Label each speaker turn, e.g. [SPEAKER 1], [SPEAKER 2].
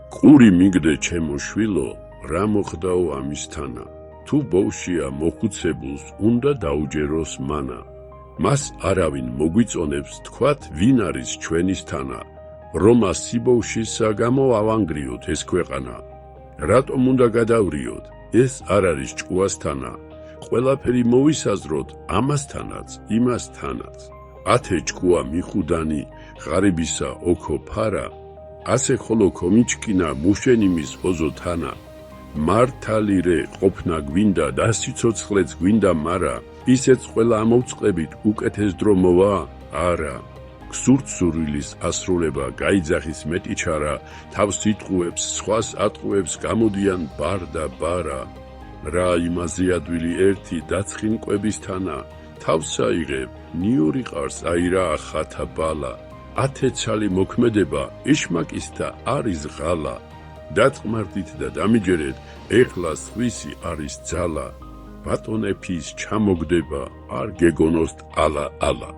[SPEAKER 1] ყური მიგდე ჩემო შვილო, რა მოხდაო ამისთანა, თუ ბოშია მოხუცებულს უნდა დაუჯეროს მანა. მას არავინ მოგვიწონებს თქვათ ვინ არის ჩვენისთანა, რომა სიბოშისა გამო ავანგრიოთ ეს ქვეყანა. რატომ უნდა გადავრიოთ, ეს არ არის ჭკუასთანა, ყველაფერი მოვისაზროთ ამასთანაც, იმასთანაც. ათე ჭკუა მიხუდანი, ღარიბისა ოქო ფარა, ასე ხოლო კომიჩკინა მუშენიმის ოზოთანა. მართალი რე ყოფნა გვინდა და სიცოცხლეც გვინდა მარა, ისეც ყველა ამოვწყებით უკეთეს დრო მოვა? არა. გსურთ სურვილის ასრულება გაიძახის მეტი ჩარა, თავს იტყუებს, სხვას ატყუებს გამოდიან ბარ და ბარა. რა იმაზე ადვილი ერთი დაცხინ კვებისთანა, თავს აიღებ, ნიური ყარს აირა ახათა ბალა. ათე ცალი მოქმედება ეშმაკისთა არის ღალა. დაწყმართით და დამიჯერეთ, ეხლა სხვისი არის ძალა. ბატონეფის ჩამოგდება, არ გეგონოსთ ალა.